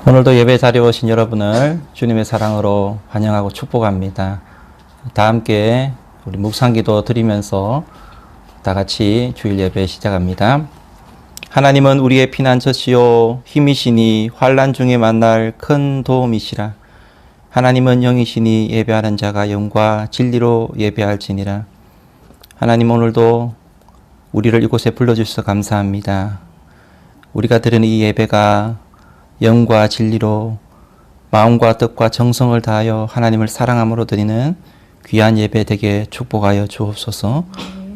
오늘도 예배 자리에 오신 여러분을 주님의 사랑으로 환영하고 축복합니다. 다 함께 우리 묵상기도 드리면서 다 같이 주일 예배 시작합니다. 하나님은 우리의 피난처시요 힘이시니 환난 중에 만날 큰 도움이시라. 하나님은 영이시니 예배하는 자가 영과 진리로 예배할지니라. 하나님, 오늘도 우리를 이곳에 불러주셔서 감사합니다. 우리가 드리는 이 예배가 영과 진리로 마음과 뜻과 정성을 다하여 하나님을 사랑함으로 드리는 귀한 예배 되게 축복하여 주옵소서.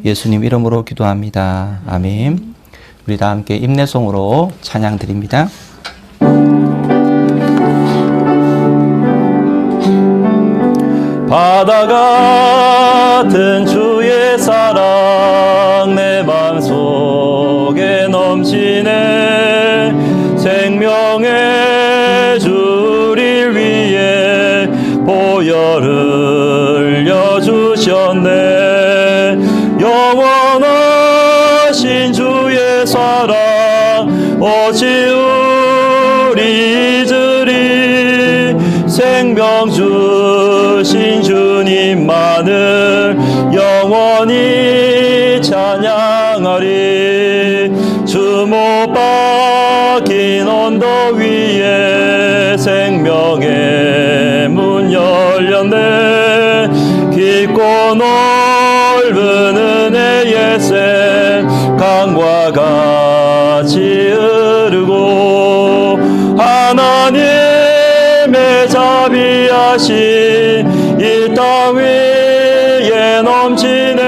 예수님 이름으로 기도합니다. 아멘. 우리 다 함께 임내송으로 찬양 드립니다. 바다 같은 주의 사랑 내 맘속에 넘치네. 생명의 주를 위해 보혈을 흘려주셨네. 영원하신 주의 사랑 오직 우리 잊으리. 생명 주신 주님만을 영원히 찬양하리. 주 못 박힌 언덕 위에 생명의 문 열렸네. 깊고 넓은 은혜의 샘 강과 같이 흐르고 하나님의 자비하신 이 땅 위에 넘치네.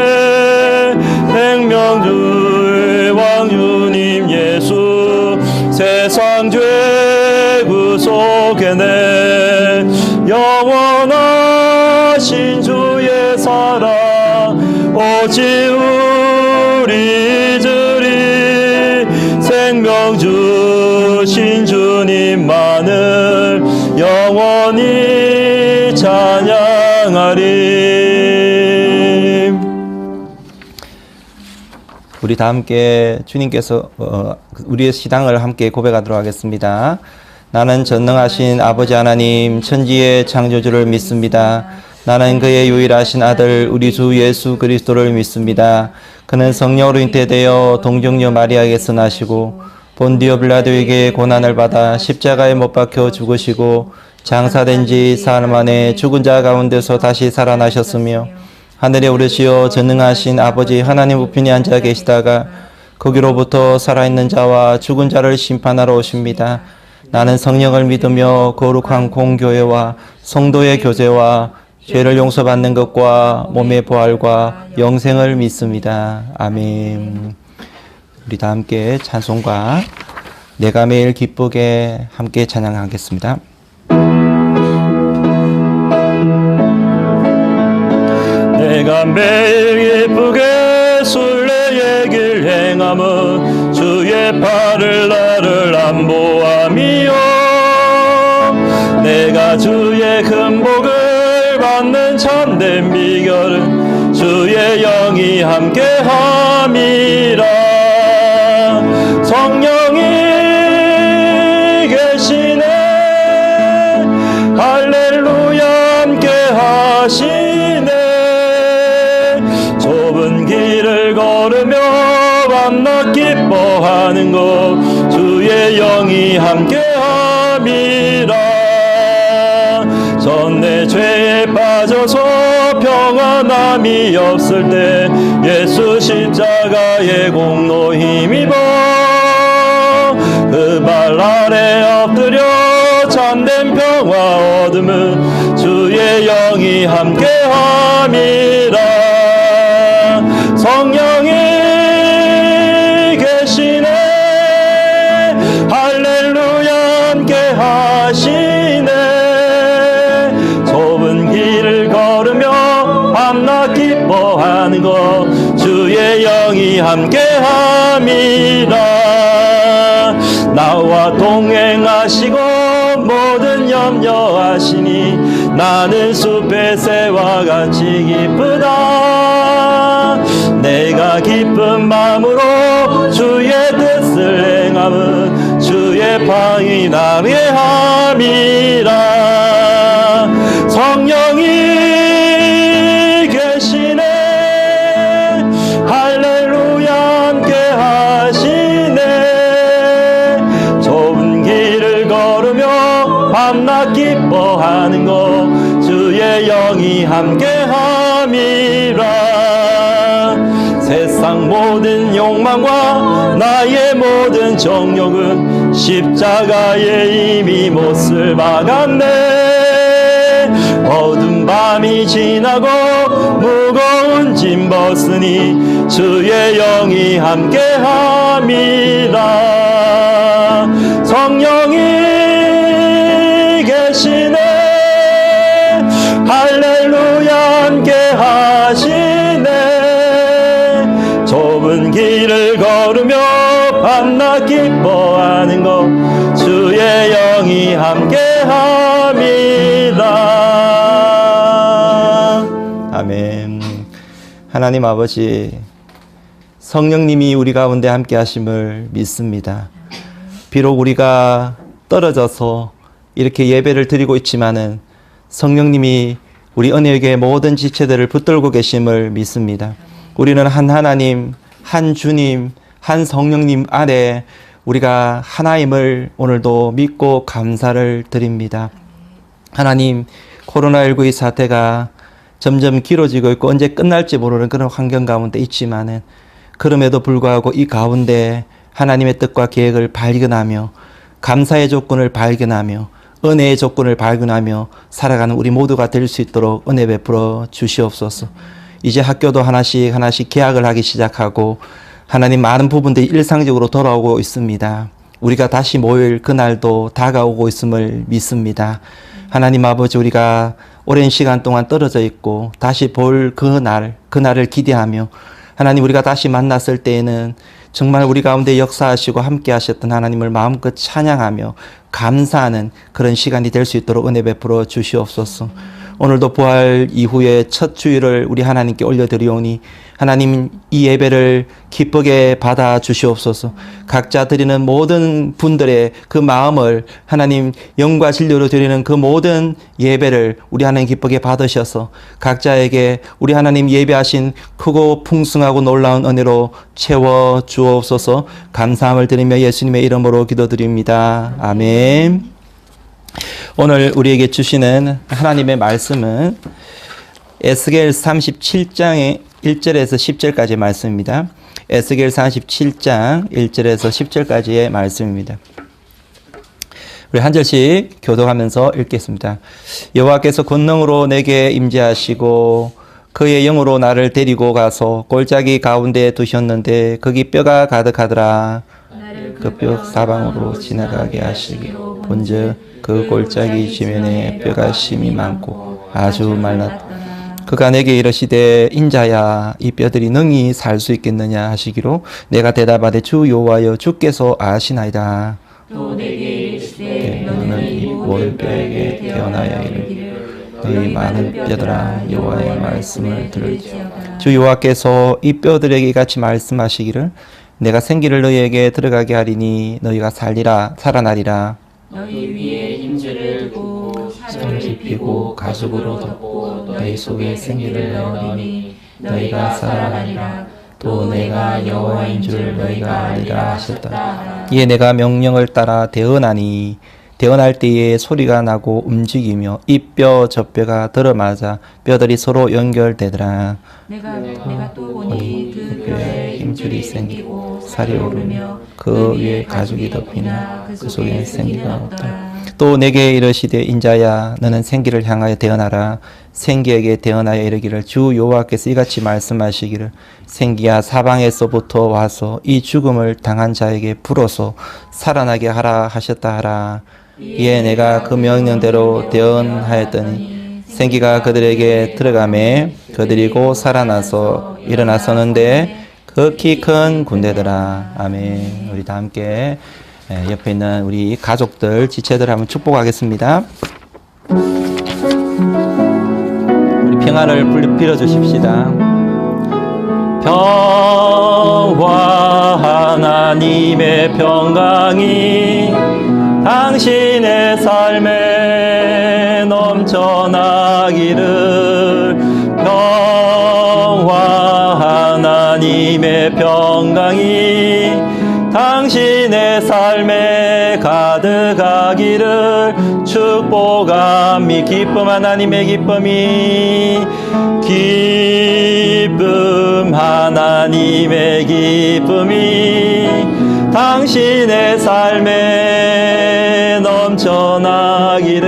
생명주의 왕 주님 예수 세상 죄 구속해내. 영원하신 주의 사랑 오직 우리 잊으리. 생명 주신 주님만을 영원히 찬양하리. 우리 다 함께 주님께서 우리의 신앙을 함께 고백하도록 하겠습니다. 나는 전능하신 아버지 하나님 천지의 창조주를 믿습니다. 나는 그의 유일하신 아들 우리 주 예수 그리스도를 믿습니다. 그는 성령으로 잉태되어 동정녀 마리아에게서 나시고 본디오 빌라도에게 고난을 받아 십자가에 못 박혀 죽으시고 장사된 지 사흘 만에 죽은 자 가운데서 다시 살아나셨으며 하늘에 오르시어 전능하신 아버지 하나님 우편에 앉아 계시다가 거기로부터 살아있는 자와 죽은 자를 심판하러 오십니다. 나는 성령을 믿으며 거룩한 공교회와 성도의 교제와 죄를 용서받는 것과 몸의 부활과 영생을 믿습니다. 아멘. 우리 다 함께 찬송과 내가 매일 기쁘게 함께 찬양하겠습니다. 내가 매일 기쁘게 순례의 길 행함은 주의 팔을 나를 안보함이요. 내가 주의 큰 복을 받는 참된 비결은 주의 영이 함께함이라. 성령이 계시네. 할렐루야 함께하시네. 좁은 길을 걸으며 밤낮 기뻐하는 것 주의 영이 함께함이라. 전 내 죄에 빠져서 평안함이 없을 때 예수 십자가의 공로 힘입어 그 발 아래 엎드려 참된 평화 얻음은 주의 영이 함께함이라. 성령이 계시네. 할렐루야 함께하시네. 좁은 길을 걸으며 밤낮 기뻐하는 것 주의 영이 함께함이라. 나와 동행하시고 모든 염려하시니 나는 숲의 새와 같이 기쁘다. 내가 기쁜 마음으로 주의 뜻을 행함은 주의 방이 나래함이라. 성령이 계시네. 할렐루야 함께 하시네. 좁은 길을 걸으며 밤낮 기뻐하는 것 주의 영이 함께 함이라. 세상 모든 욕망과 나의 모든 정욕은 십자가에 이미 못을 박았네. 어두운 밤이 지나고 무거운 짐 벗으니 주의 영이 함께 함이라. 성령이 계시네. 할렐루야 함께 하시네. 좁은 길을 걸으며 밤낮 기뻐하는 것 주의 영이 함께 함이라. 아멘. 하나님 아버지, 성령님이 우리 가운데 함께 하심을 믿습니다. 비록 우리가 떨어져서 이렇게 예배를 드리고 있지만은 성령님이 우리 언약의 모든 지체들을 붙들고 계심을 믿습니다. 우리는 한 하나님, 한 주님, 한 성령님 안에 우리가 하나임을 오늘도 믿고 감사를 드립니다. 하나님, 코로나19의 사태가 점점 길어지고 있고 언제 끝날지 모르는 그런 환경 가운데 있지만은 그럼에도 불구하고 이 가운데 하나님의 뜻과 계획을 발견하며 감사의 조건을 발견하며 은혜의 조건을 발견하며 살아가는 우리 모두가 될 수 있도록 은혜 베풀어 주시옵소서. 이제 학교도 하나씩 개학을 하기 시작하고 하나님 많은 부분들이 일상적으로 돌아오고 있습니다. 우리가 다시 모일 그날도 다가오고 있음을 믿습니다. 하나님 아버지, 우리가 오랜 시간 동안 떨어져 있고 다시 볼 그날을 기대하며 하나님, 우리가 다시 만났을 때에는 정말 우리 가운데 역사하시고 함께 하셨던 하나님을 마음껏 찬양하며 감사하는 그런 시간이 될 수 있도록 은혜 베풀어 주시옵소서. 오늘도 부활 이후에 첫 주일을 우리 하나님께 올려드리오니 하나님, 이 예배를 기쁘게 받아 주시옵소서. 각자 드리는 모든 분들의 그 마음을 하나님 영과 진리로 드리는 그 모든 예배를 우리 하나님 기쁘게 받으셔서 각자에게 우리 하나님 예배하신 크고 풍성하고 놀라운 은혜로 채워 주옵소서. 감사함을 드리며 예수님의 이름으로 기도드립니다. 아멘. 오늘 우리에게 주시는 하나님의 말씀은 에스겔 37장의 1절에서 10절까지의 말씀입니다. 에스겔 37장 1절에서 10절까지의 말씀입니다. 우리 한 절씩 교독하면서 읽겠습니다. 여호와께서 권능으로 내게 임재하시고 그의 영으로 나를 데리고 가서 골짜기 가운데 두셨는데 거기 뼈가 가득하더라. 그 뼈 사방으로 지나가게 하시기로 본즉 그 골짜기 지면에 뼈가 심이 많고 아주 말랐다. 그가 내게 이르시되 인자야, 이 뼈들이 능히 살 수 있겠느냐 하시기로 내가 대답하되 주 여호와여, 주께서 아시나이다. 또 내게 이르시되 너는 이 모든 뼈에게 태어나야 이르기를 너희 많은 뼈들아 여호와의 말씀을 들을지어다. 주 여호와께서 이 뼈들에게 같이 말씀하시기를 내가 생기를 너희에게 들어가게 하리니 너희가 살아나리라. 너희 위에 힘줄을 두고 살을 입히고 가죽으로 덮고 너희 속에 생기를 넣으리니 너희가 살아나리라. 또 내가 여호와인 줄 너희가 알리라 하셨다. 이에 내가 명령을 따라 대언하니 대언할 때에 소리가 나고 움직이며 이 뼈 저 뼈가 들어맞아 뼈들이 서로 연결되더라. 내가 또 보니 그 뼈에 힘줄이 생기고 살이 오르며 그 위에 가죽이 덮이나 그 속에 생기가 없더라. 또 내게 이르시되 인자야, 너는 생기를 향하여 대언하라. 생기에게 대언하여 이르기를 주 여호와께서 이같이 말씀하시기를 생기야, 사방에서부터 와서 이 죽음을 당한 자에게 불어서 살아나게 하라 하셨다 하라. 이에 내가 그 명령대로 대언하였더니 생기가 그들에게 들어가매 그들이 곧 살아나서 일어나서는데 극히 큰 군대더라. 아멘. 우리 다 함께 옆에 있는 우리 가족들, 지체들 한번 축복하겠습니다. 우리 평안을 빌어주십시다. 평화 하나님의 평강이 당신의 삶에 넘쳐나기를. 평화 하나님의 평강이 당신의 삶에 가득하기를 축복합니다. 기쁨 하나님의 기쁨이 기쁨 하나님의 기쁨이 당신의 삶에 넘쳐나기를.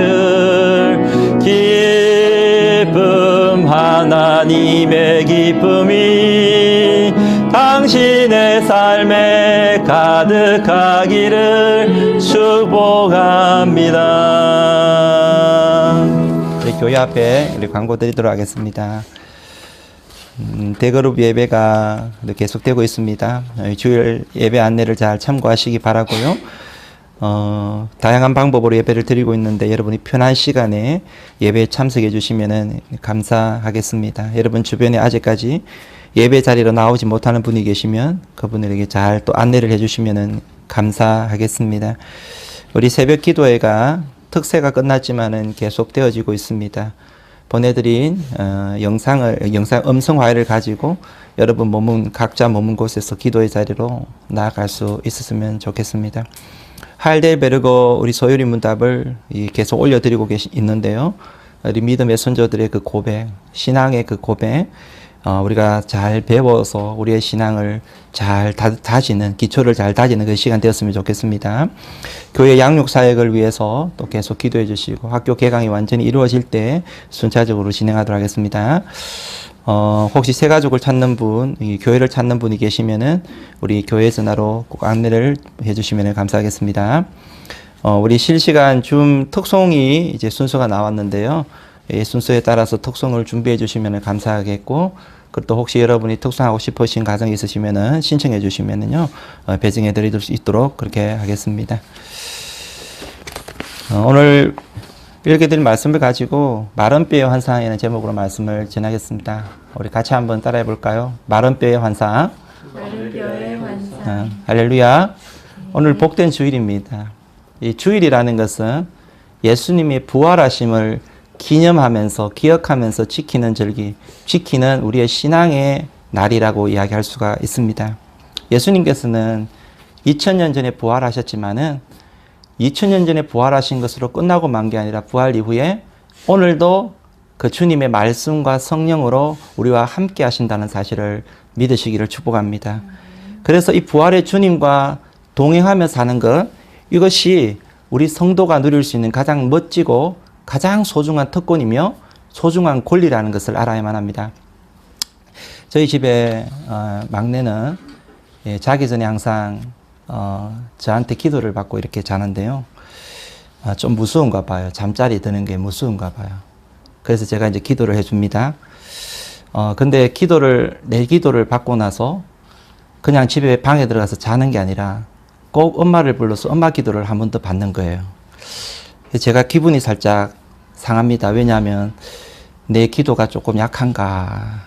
기쁨 하나님의 기쁨이 당신의 삶에 가득하기를 축복합니다. 우리 교회 앞에 우리 광고 드리도록 하겠습니다. 대그룹 예배가 계속되고 있습니다. 주일 예배 안내를 잘 참고하시기 바라고요. 다양한 방법으로 예배를 드리고 있는데 여러분이 편한 시간에 예배에 참석해 주시면 감사하겠습니다. 여러분 주변에 아직까지 예배 자리로 나오지 못하는 분이 계시면 그분들에게 잘 또 안내를 해 주시면 감사하겠습니다. 우리 새벽 기도회가 특세가 끝났지만은 계속 되어지고 있습니다. 보내드린 영상 음성 파일을 가지고 여러분 각자 머문 곳에서 기도의 자리로 나아갈 수 있었으면 좋겠습니다. 하일델베르거 우리 소유리 문답을 계속 올려드리고 있는데요. 우리 믿음의 선조들의 그 고백, 신앙의 그 고백, 우리가 잘 배워서 우리의 신앙을 잘 다지는, 기초를 잘 다지는 그 시간 되었으면 좋겠습니다. 교회 양육 사역을 위해서 또 계속 기도해 주시고 학교 개강이 완전히 이루어질 때 순차적으로 진행하도록 하겠습니다. 혹시 새 가족을 찾는 분, 교회를 찾는 분이 계시면은 우리 교회 전화로 꼭 안내를 해 주시면 감사하겠습니다. 우리 실시간 줌 특송이 이제 순서가 나왔는데요. 이 순서에 따라서 특송을 준비해 주시면 감사하겠고, 또 혹시 여러분이 특송하고 싶으신 가정이 있으시면은 신청해 주시면은요, 배정해 드릴 수 있도록 그렇게 하겠습니다. 오늘 읽어드린 말씀을 가지고 마른뼈의 환상이라는 제목으로 말씀을 전하겠습니다. 우리 같이 한번 따라해 볼까요? 마른뼈의 환상. 마른뼈의 환상. 할렐루야. 오늘 복된 주일입니다. 이 주일이라는 것은 예수님의 부활하심을 기념하면서 기억하면서 지키는 우리의 신앙의 날이라고 이야기할 수가 있습니다. 예수님께서는 2000년 전에 부활하셨지만은 2000년 전에 부활하신 것으로 끝나고 만 게 아니라 부활 이후에 오늘도 그 주님의 말씀과 성령으로 우리와 함께 하신다는 사실을 믿으시기를 축복합니다. 그래서 이 부활의 주님과 동행하며 사는 것, 이것이 우리 성도가 누릴 수 있는 가장 멋지고 가장 소중한 특권이며 소중한 권리라는 것을 알아야만 합니다. 저희 집에 막내는 자기 전에 항상 저한테 기도를 받고 이렇게 자는데요. 좀 무서운가 봐요. 잠자리 드는 게 무서운가 봐요. 그래서 제가 이제 기도를 해줍니다. 근데 내 기도를 받고 나서 그냥 집에 방에 들어가서 자는 게 아니라 꼭 엄마를 불러서 엄마 기도를 한 번 더 받는 거예요. 제가 기분이 살짝 상합니다. 왜냐하면 내 기도가 조금 약한가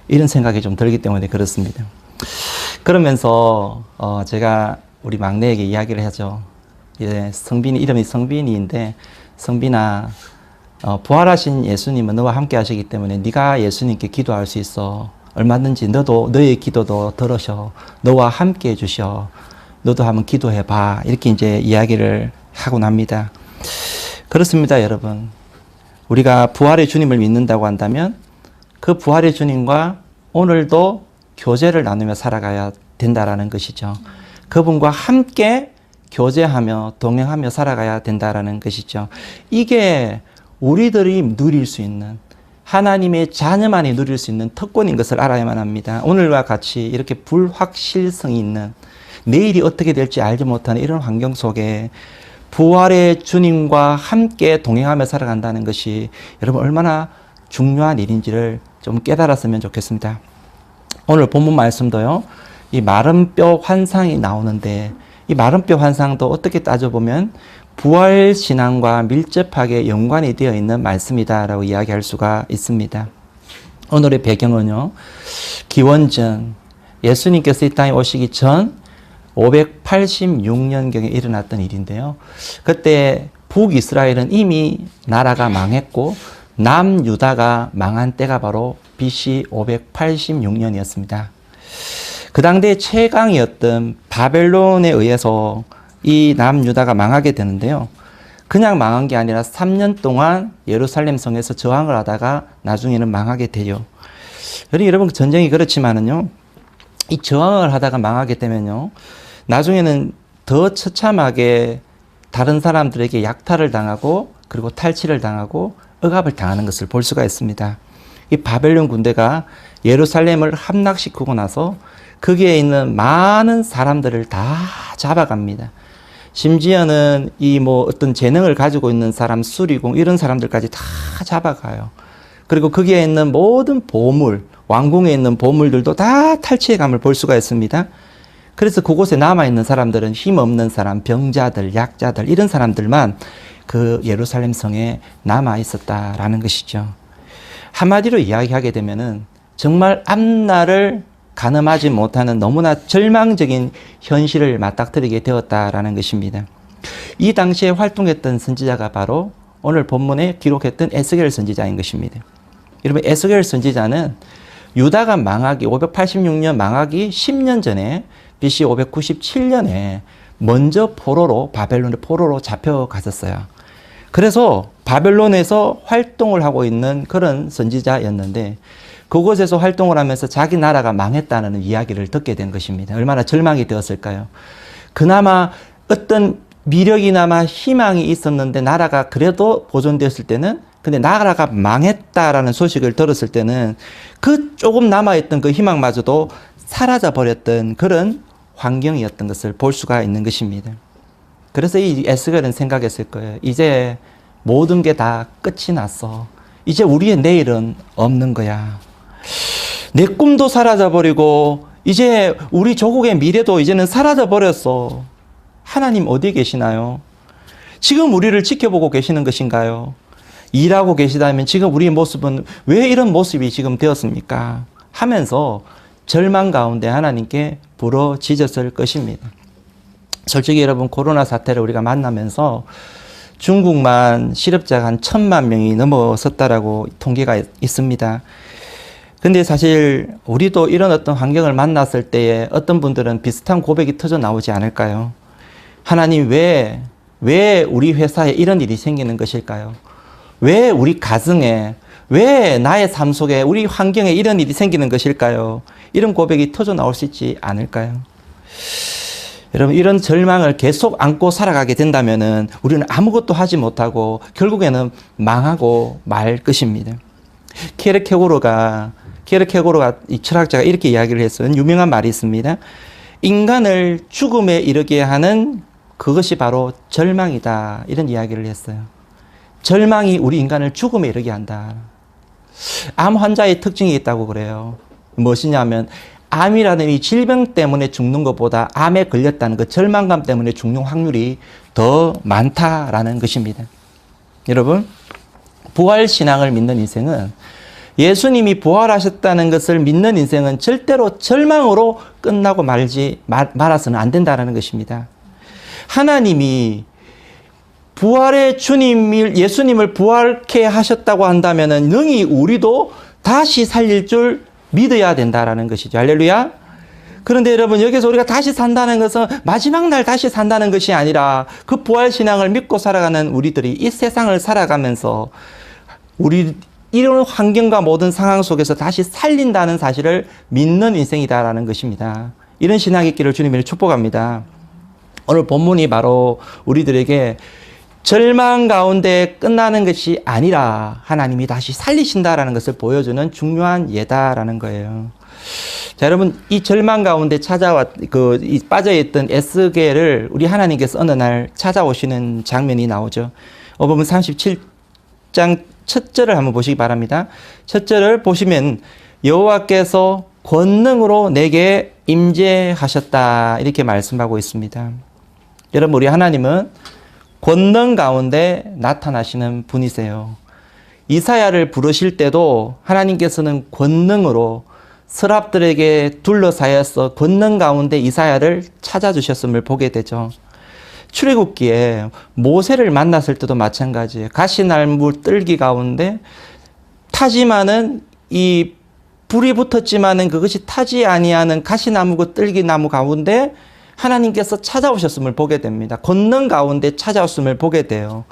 이런 생각이 좀 들기 때문에 그렇습니다. 그러면서 제가 우리 막내에게 이야기를 하죠. 이름이 성빈이인데, 성빈아, 부활하신 예수님은 너와 함께 하시기 때문에 네가 예수님께 기도할 수 있어. 얼마든지 너의 기도도 들으셔. 너와 함께 해주셔. 너도 한번 기도해봐. 이렇게 이제 이야기를 하곤 합니다. 그렇습니다, 여러분. 우리가 부활의 주님을 믿는다고 한다면 그 부활의 주님과 오늘도 교제를 나누며 살아가야 된다라는 것이죠. 그분과 함께 교제하며 동행하며 살아가야 된다라는 것이죠. 이게 우리들이 누릴 수 있는, 하나님의 자녀만이 누릴 수 있는 특권인 것을 알아야만 합니다. 오늘과 같이 이렇게 불확실성이 있는, 내일이 어떻게 될지 알지 못하는 이런 환경 속에 부활의 주님과 함께 동행하며 살아간다는 것이 여러분 얼마나 중요한 일인지를 좀 깨달았으면 좋겠습니다. 오늘 본문 말씀도요, 이 마른 뼈 환상이 나오는데, 이 마른 뼈 환상도 어떻게 따져보면 부활 신앙과 밀접하게 연관이 되어 있는 말씀이다라고 이야기할 수가 있습니다. 오늘의 배경은요, 기원전 예수님께서 이 땅에 오시기 전 586년경에 일어났던 일인데요. 그때 북이스라엘은 이미 나라가 망했고 남유다가 망한 때가 바로 BC 586년이었습니다. 그 당대 최강이었던 바벨론에 의해서 이 남유다가 망하게 되는데요. 그냥 망한 게 아니라 3년 동안 예루살렘 성에서 저항을 하다가 나중에는 망하게 돼요. 여러분 전쟁이 그렇지만은요, 이 저항을 하다가 망하게 되면요, 나중에는 더 처참하게 다른 사람들에게 약탈을 당하고 그리고 탈취를 당하고 억압을 당하는 것을 볼 수가 있습니다. 이 바벨론 군대가 예루살렘을 함락시키고 나서 거기에 있는 많은 사람들을 다 잡아갑니다. 심지어는 이 어떤 재능을 가지고 있는 사람, 수리공 이런 사람들까지 다 잡아가요. 그리고 거기에 있는 모든 보물, 왕궁에 있는 보물들도 다 탈취해감을 볼 수가 있습니다. 그래서 그곳에 남아있는 사람들은 힘없는 사람, 병자들, 약자들 이런 사람들만 그 예루살렘 성에 남아있었다라는 것이죠. 한마디로 이야기하게 되면은 정말 앞날을 가늠하지 못하는 너무나 절망적인 현실을 맞닥뜨리게 되었다라는 것입니다. 이 당시에 활동했던 선지자가 바로 오늘 본문에 기록했던 에스겔 선지자인 것입니다. 여러분, 에스겔 선지자는 유다가 망하기 586년 망하기 10년 전에 BC 597년에 먼저 바벨론의 포로로 잡혀갔었어요. 그래서 바벨론에서 활동을 하고 있는 그런 선지자였는데 그곳에서 활동을 하면서 자기 나라가 망했다는 이야기를 듣게 된 것입니다. 얼마나 절망이 되었을까요? 그나마 어떤 미력이나마 희망이 있었는데 나라가 그래도 보존되었을 때는, 근데 나라가 망했다라는 소식을 들었을 때는 그 조금 남아있던 그 희망마저도 사라져버렸던 그런 환경이었던 것을 볼 수가 있는 것입니다. 그래서 이 에스겔은 생각했을 거예요. 이제 모든 게 다 끝이 났어. 이제 우리의 내일은 없는 거야. 내 꿈도 사라져버리고 이제 우리 조국의 미래도 이제는 사라져버렸어. 하나님 어디 계시나요? 지금 우리를 지켜보고 계시는 것인가요? 일하고 계시다면 지금 우리의 모습은 왜 이런 모습이 지금 되었습니까? 하면서 절망 가운데 하나님께 부러지졌을 것입니다. 솔직히 여러분, 코로나 사태를 우리가 만나면서 중국만 실업자가 한 1,000만 명이 넘어섰다라고 통계가 있습니다. 근데 사실 우리도 이런 어떤 환경을 만났을 때에 어떤 분들은 비슷한 고백이 터져 나오지 않을까요? 하나님, 왜 우리 회사에 이런 일이 생기는 것일까요? 왜 우리 가정에, 왜 나의 삶 속에, 우리 환경에 이런 일이 생기는 것일까요? 이런 고백이 터져 나올 수 있지 않을까요? 여러분, 이런 절망을 계속 안고 살아가게 된다면은 우리는 아무것도 하지 못하고 결국에는 망하고 말 것입니다. 케르케고르가 이 철학자가 이렇게 이야기를 했어요. 유명한 말이 있습니다. 인간을 죽음에 이르게 하는 그것이 바로 절망이다. 이런 이야기를 했어요. 절망이 우리 인간을 죽음에 이르게 한다. 암 환자의 특징이 있다고 그래요. 무엇이냐면 암이라는 이 질병 때문에 죽는 것보다 암에 걸렸다는 그 절망감 때문에 죽는 확률이 더 많다라는 것입니다. 여러분, 부활신앙을 믿는 인생은, 예수님이 부활하셨다는 것을 믿는 인생은 절대로 절망으로 끝나고 말아서는 안 된다는 것입니다. 하나님이 부활의 예수님을 부활케 하셨다고 한다면 능히 우리도 다시 살릴 줄 믿어야 된다는 것이죠. 할렐루야. 그런데 여러분, 여기서 우리가 다시 산다는 것은 마지막 날 다시 산다는 것이 아니라 그 부활신앙을 믿고 살아가는 우리들이 이 세상을 살아가면서 우리 이런 환경과 모든 상황 속에서 다시 살린다는 사실을 믿는 인생이다라는 것입니다. 이런 신앙이 있기를 주님이 축복합니다. 오늘 본문이 바로 우리들에게 절망 가운데 끝나는 것이 아니라 하나님이 다시 살리신다라는 것을 보여주는 중요한 예다라는 거예요. 자, 여러분, 이 절망 가운데 빠져있던 에스겔을 우리 하나님께서 어느 날 찾아오시는 장면이 나오죠. 보면 37장 첫 절을 한번 보시기 바랍니다. 첫 절을 보시면 여호와께서 권능으로 내게 임재하셨다 이렇게 말씀하고 있습니다. 여러분, 우리 하나님은 권능 가운데 나타나시는 분이세요. 이사야를 부르실 때도 하나님께서는 권능으로 서랍들에게 둘러싸여서 권능 가운데 이사야를 찾아주셨음을 보게 되죠. 출애굽기에 모세를 만났을 때도 마찬가지예요. 가시나무 뜰기 가운데 타지만은 이 불이 붙었지만은 그것이 타지 아니하는 가시나무 그 뜰기나무 가운데 하나님께서 찾아오셨음을 보게 됩니다. 권능 가운데 찾아오셨음을 보게 돼요.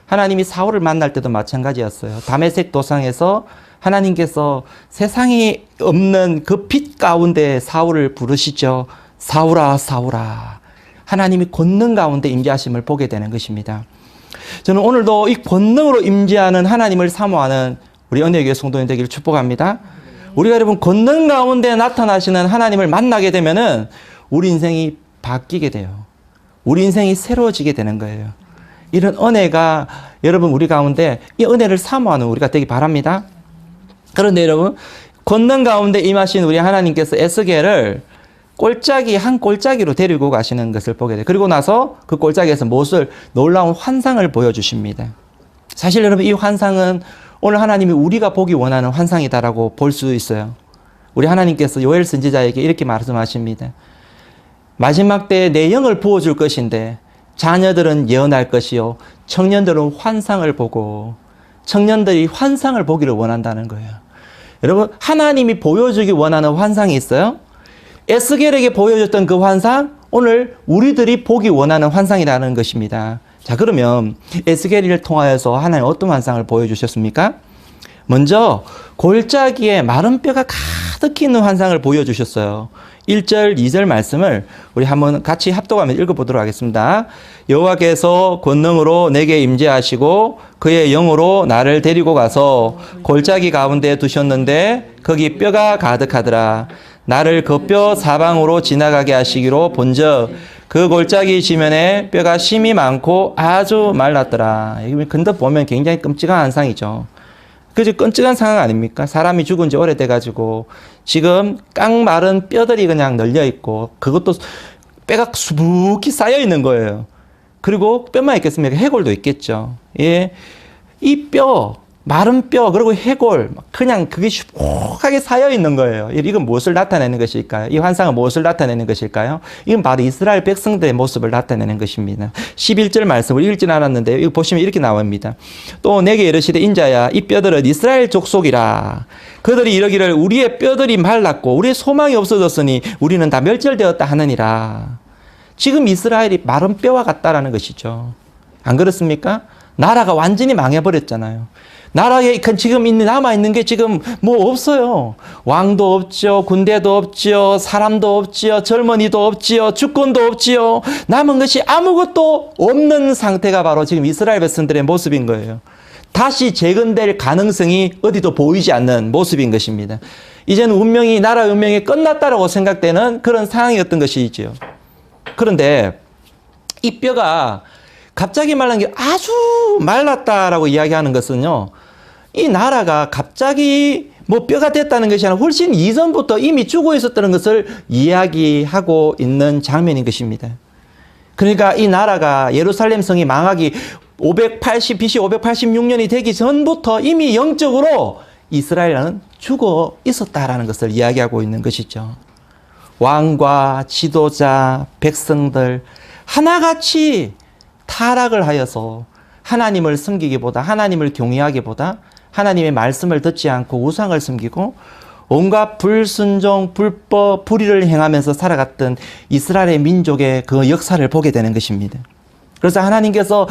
하나님이 사울을 만날 때도 마찬가지였어요. 다메섹 도상에서 하나님께서 세상에 없는 그 빛 가운데 사울을 부르시죠. 사울아, 사울아. 하나님이 권능 가운데 임재하심을 보게 되는 것입니다. 저는 오늘도 이 권능으로 임재하는 하나님을 사모하는 우리 언약교회 성도님 되기를 축복합니다. 우리가 여러분 권능 가운데 나타나시는 하나님을 만나게 되면은 우리 인생이 바뀌게 돼요. 우리 인생이 새로워지게 되는 거예요. 이런 은혜가 여러분 우리 가운데 이 은혜를 사모하는 우리가 되기 바랍니다. 그런데 여러분 권능 가운데 임하신 우리 하나님께서 에스겔을 꼴짜기 한 꼴짜기로 데리고 가시는 것을 보게 돼요. 그리고 나서 그 꼴짜기에서 무엇을 놀라운 환상을 보여주십니다. 사실 여러분 이 환상은 오늘 하나님이 우리가 보기 원하는 환상이다라고 볼 수 있어요. 우리 하나님께서 요엘 선지자에게 이렇게 말씀하십니다. 마지막 때에 내 영을 부어줄 것인데 자녀들은 예언할 것이요 청년들은 환상을 보고 청년들이 환상을 보기를 원한다는 거예요. 여러분 하나님이 보여주기 원하는 환상이 있어요. 에스겔에게 보여줬던 그 환상 오늘 우리들이 보기 원하는 환상이라는 것입니다. 자 그러면 에스겔을 통하여서 하나님 어떤 환상을 보여주셨습니까? 먼저 골짜기에 마른 뼈가 가득히 있는 환상을 보여주셨어요. 1절, 2절 말씀을 우리 한번 같이 합독하며 읽어보도록 하겠습니다. 여호와께서 권능으로 내게 임재하시고 그의 영으로 나를 데리고 가서 골짜기 가운데 두셨는데 거기 뼈가 가득하더라. 나를 그 뼈 사방으로 지나가게 하시기로 본즉 그 골짜기 지면에 뼈가 심이 많고 아주 말랐더라. 여기 근접 보면 굉장히 끔찍한 환상이죠. 그죠? 끔찍한 상황 아닙니까? 사람이 죽은 지 오래돼가지고 지금 깡 마른 뼈들이 그냥 널려 있고 그것도 뼈가 수북히 쌓여 있는 거예요. 그리고 뼈만 있겠습니까? 해골도 있겠죠. 예, 이 뼈, 마른 뼈 그리고 해골 그냥 그게 수북하게 쌓여 있는 거예요. 이건 무엇을 나타내는 것일까요? 이 환상은 무엇을 나타내는 것일까요? 이건 바로 이스라엘 백성들의 모습을 나타내는 것입니다. 11절 말씀을 읽진 않았는데 이거 보시면 이렇게 나옵니다. 또 내게 이르시되 인자야 이 뼈들은 이스라엘 족속이라. 그들이 이러기를 우리의 뼈들이 말랐고 우리의 소망이 없어졌으니 우리는 다 멸절되었다 하느니라. 지금 이스라엘이 마른 뼈와 같다라는 것이죠. 안 그렇습니까? 나라가 완전히 망해버렸잖아요. 나라에 지금 남아있는 게 지금 뭐 없어요. 왕도 없죠. 군대도 없죠. 사람도 없죠. 젊은이도 없죠. 주권도 없죠. 남은 것이 아무것도 없는 상태가 바로 지금 이스라엘 백성들의 모습인 거예요. 다시 재건될 가능성이 어디도 보이지 않는 모습인 것입니다. 이제는 나라 운명이 끝났다라고 생각되는 그런 상황이었던 것이죠. 그런데 이 뼈가 갑자기 말란 게 아주 말랐다라고 이야기하는 것은요. 이 나라가 갑자기 뭐 뼈가 됐다는 것이 아니라 훨씬 이전부터 이미 죽어 있었다는 것을 이야기하고 있는 장면인 것입니다. 그러니까 이 나라가 예루살렘 성이 망하기 BC 586년이 되기 전부터 이미 영적으로 이스라엘은 죽어 있었다라는 것을 이야기하고 있는 것이죠. 왕과 지도자, 백성들 하나같이 타락을 하여서 하나님을 섬기기보다 하나님을 경외하기보다 하나님의 말씀을 듣지 않고 우상을 섬기고 온갖 불순종, 불법, 불의를 행하면서 살아갔던 이스라엘의 민족의 그 역사를 보게 되는 것입니다. 그래서 하나님께서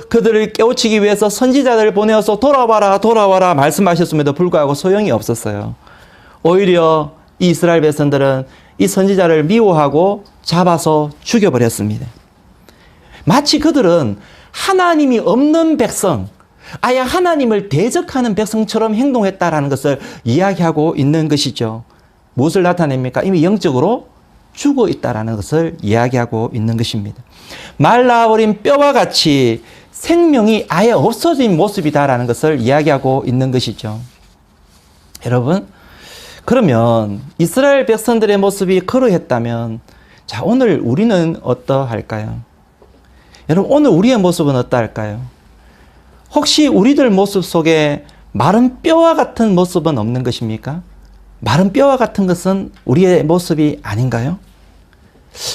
그들을 깨우치기 위해서 선지자들을 보내어서 돌아와라, 돌아와라 말씀하셨음에도 불구하고 소용이 없었어요. 오히려 이 이스라엘 백성들은 이 선지자를 미워하고 잡아서 죽여버렸습니다. 마치 그들은 하나님이 없는 백성, 아예 하나님을 대적하는 백성처럼 행동했다라는 것을 이야기하고 있는 것이죠. 무엇을 나타냅니까? 이미 영적으로 죽어 있다라는 것을 이야기하고 있는 것입니다. 말라버린 뼈와 같이 생명이 아예 없어진 모습이다라는 것을 이야기하고 있는 것이죠. 여러분, 그러면 이스라엘 백성들의 모습이 그러했다면 자, 오늘 우리는 어떠할까요? 여러분, 오늘 우리의 모습은 어떠할까요? 혹시 우리들 모습 속에 마른 뼈와 같은 모습은 없는 것입니까? 마른 뼈와 같은 것은 우리의 모습이 아닌가요?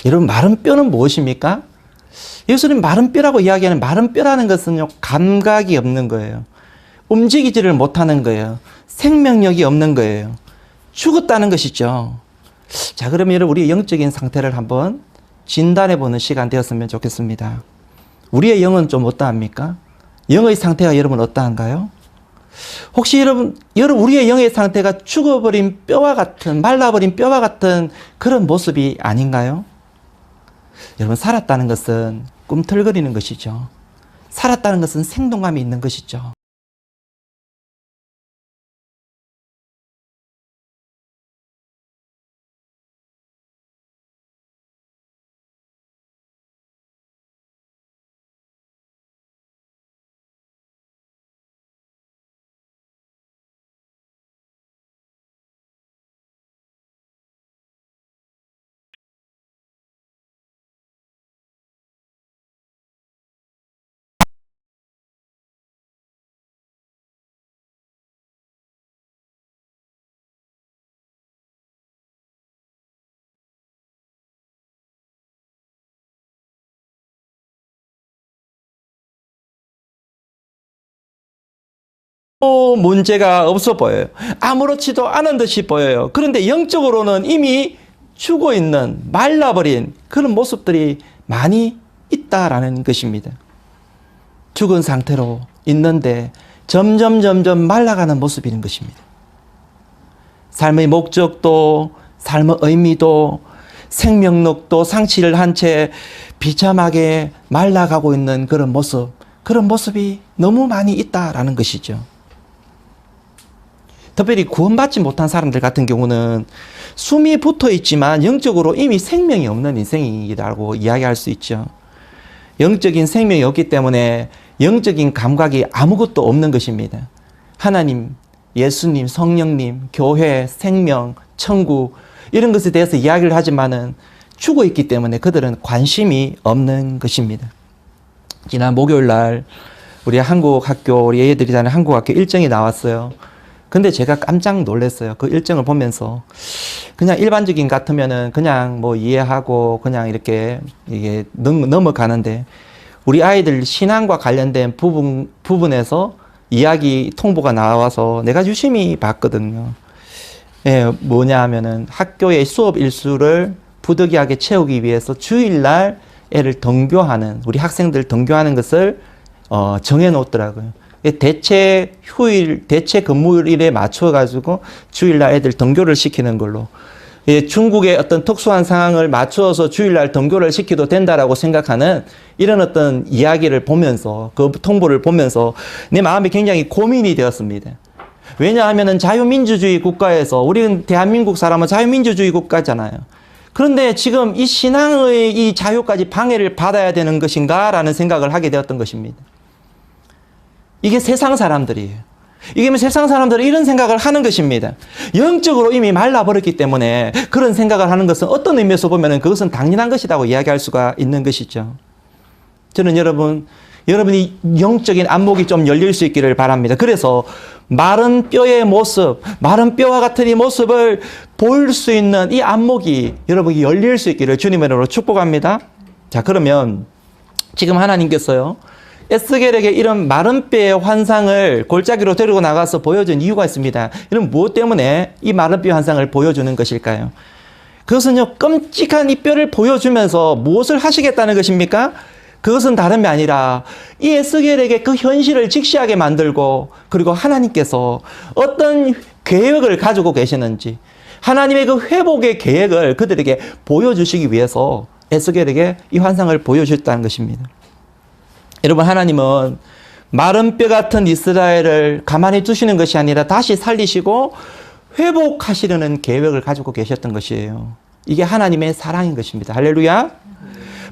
여러분, 마른 뼈는 무엇입니까? 예수님 마른 뼈라고 이야기하는 마른 뼈라는 것은요, 감각이 없는 거예요. 움직이지를 못하는 거예요. 생명력이 없는 거예요. 죽었다는 것이죠. 자, 그러면 여러분, 우리의 영적인 상태를 한번 진단해 보는 시간 되었으면 좋겠습니다. 우리의 영은 좀 어떠합니까? 영의 상태가 여러분 어떠한가요? 혹시 여러분, 우리의 영의 상태가 죽어버린 뼈와 같은, 말라버린 뼈와 같은 그런 모습이 아닌가요? 여러분, 살았다는 것은 꿈틀거리는 것이죠. 살았다는 것은 생동감이 있는 것이죠. 문제가 없어 보여요. 아무렇지도 않은 듯이 보여요. 그런데 영적으로는 이미 죽어 있는, 말라버린 그런 모습들이 많이 있다라는 것입니다. 죽은 상태로 있는데 점점 말라가는 모습인 것입니다. 삶의 목적도, 삶의 의미도, 생명력도 상실을 한 채 비참하게 말라가고 있는 그런 모습이 너무 많이 있다라는 것이죠. 특별히 구원받지 못한 사람들 같은 경우는 숨이 붙어 있지만 영적으로 이미 생명이 없는 인생이라고 이야기할 수 있죠. 영적인 생명이 없기 때문에 영적인 감각이 아무것도 없는 것입니다. 하나님, 예수님, 성령님, 교회, 생명, 천국 이런 것에 대해서 이야기를 하지만은 죽어 있기 때문에 그들은 관심이 없는 것입니다. 지난 목요일 날 우리 한국 학교, 우리 애들이 다니는 한국 학교 일정이 나왔어요. 근데 제가 깜짝 놀랐어요. 그 일정을 보면서 그냥 일반적인 같으면은 그냥 뭐 이해하고 그냥 이렇게 이게 넘어가는데 우리 아이들 신앙과 관련된 부분에서 이야기 통보가 나와서 내가 유심히 봤거든요. 예, 뭐냐 하면은 학교의 수업 일수를 부득이하게 채우기 위해서 주일날 애를 등교하는, 우리 학생들 등교하는 것을 정해 놓더라고요. 대체 근무일에 맞춰가지고 주일날 애들 등교를 시키는 걸로. 중국의 어떤 특수한 상황을 맞추어서 주일날 등교를 시켜도 된다라고 생각하는 이런 어떤 이야기를 보면서, 그 통보를 보면서 내 마음이 굉장히 고민이 되었습니다. 왜냐하면 자유민주주의 국가에서, 우리는 대한민국 사람은 자유민주주의 국가잖아요. 그런데 지금 이 신앙의 이 자유까지 방해를 받아야 되는 것인가? 라는 생각을 하게 되었던 것입니다. 이게 세상 사람들이에요. 이게 세상 사람들은 이런 생각을 하는 것입니다. 영적으로 이미 말라버렸기 때문에 그런 생각을 하는 것은 어떤 의미에서 보면 그것은 당연한 것이라고 이야기할 수가 있는 것이죠. 저는 여러분이 영적인 안목이 좀 열릴 수 있기를 바랍니다. 그래서 마른 뼈의 모습, 마른 뼈와 같은 이 모습을 볼 수 있는 이 안목이 여러분이 열릴 수 있기를 주님의 이름으로 축복합니다. 자, 그러면 지금 하나님께서요, 에스겔에게 이런 마른 뼈의 환상을 골짜기로 데리고 나가서 보여준 이유가 있습니다. 이런 무엇 때문에 이 마른 뼈 환상을 보여주는 것일까요? 그것은요, 끔찍한 이 뼈를 보여주면서 무엇을 하시겠다는 것입니까? 그것은 다름이 아니라 이 에스겔에게 그 현실을 직시하게 만들고, 그리고 하나님께서 어떤 계획을 가지고 계시는지, 하나님의 그 회복의 계획을 그들에게 보여주시기 위해서 에스겔에게 이 환상을 보여주셨다는 것입니다. 여러분, 하나님은 마른 뼈 같은 이스라엘을 가만히 두시는 것이 아니라 다시 살리시고 회복하시려는 계획을 가지고 계셨던 것이에요. 이게 하나님의 사랑인 것입니다. 할렐루야.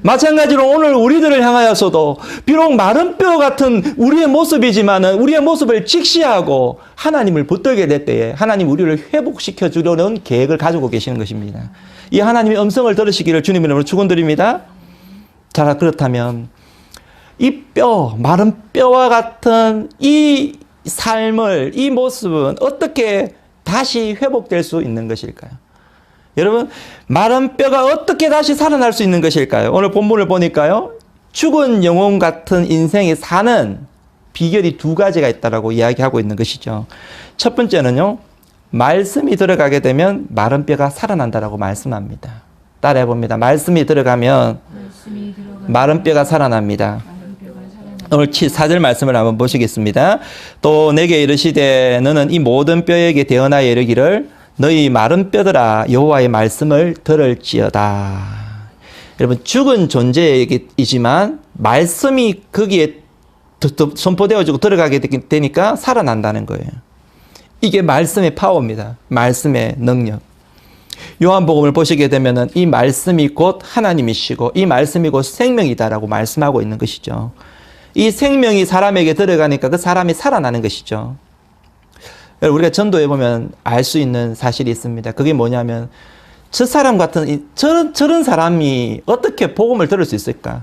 마찬가지로 오늘 우리들을 향하여서도 비록 마른 뼈 같은 우리의 모습이지만은 우리의 모습을 직시하고 하나님을 붙들게 될 때에 하나님 우리를 회복시켜 주려는 계획을 가지고 계시는 것입니다. 이 하나님의 음성을 들으시기를 주님의 이름으로 축원드립니다. 자, 그렇다면 이 뼈, 마른 뼈와 같은 이 삶을, 이 모습은 어떻게 다시 회복될 수 있는 것일까요? 여러분, 마른 뼈가 어떻게 다시 살아날 수 있는 것일까요? 오늘 본문을 보니까요, 죽은 영혼 같은 인생이 사는 비결이 두 가지가 있다라고 이야기하고 있는 것이죠. 첫 번째는요, 말씀이 들어가게 되면 마른 뼈가 살아난다라고 말씀합니다. 따라해 봅니다. 말씀이 들어가면 마른 뼈가 살아납니다. 오늘 4절 말씀을 한번 보시겠습니다. 또 내게 이르시되 너는 이 모든 뼈에게 대언하여 이르기를 너희 마른 뼈들아 여호와의 말씀을 들을지어다. 여러분, 죽은 존재이지만 말씀이 거기에 선포되어지고 들어가게 되니까 살아난다는 거예요. 이게 말씀의 파워입니다. 말씀의 능력. 요한복음을 보시게 되면은 이 말씀이 곧 하나님이시고 이 말씀이 곧 생명이다라고 말씀하고 있는 것이죠. 이 생명이 사람에게 들어가니까 그 사람이 살아나는 것이죠. 우리가 전도해 보면 알 수 있는 사실이 있습니다. 그게 뭐냐면 저 사람 같은 저런 사람이 어떻게 복음을 들을 수 있을까?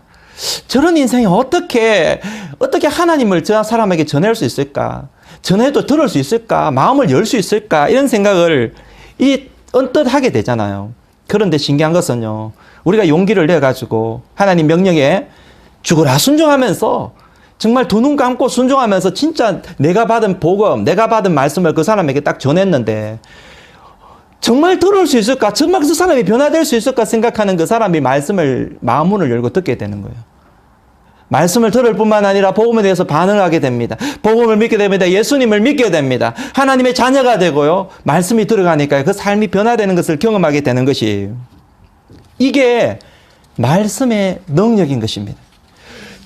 저런 인생이 어떻게 하나님을 저 사람에게 전할 수 있을까? 전해도 들을 수 있을까? 마음을 열 수 있을까? 이런 생각을 언뜻 하게 되잖아요. 그런데 신기한 것은요, 우리가 용기를 내가지고 하나님 명령에 죽어라 순종하면서 정말 두 눈 감고 순종하면서 진짜 내가 받은 복음, 내가 받은 말씀을 그 사람에게 딱 전했는데 정말 들을 수 있을까? 정말 그 사람이 변화될 수 있을까 생각하는 그 사람이 마음문을 열고 듣게 되는 거예요. 말씀을 들을 뿐만 아니라 복음에 대해서 반응하게 됩니다. 복음을 믿게 됩니다. 예수님을 믿게 됩니다. 하나님의 자녀가 되고요. 말씀이 들어가니까 그 삶이 변화되는 것을 경험하게 되는 것이, 이게 말씀의 능력인 것입니다.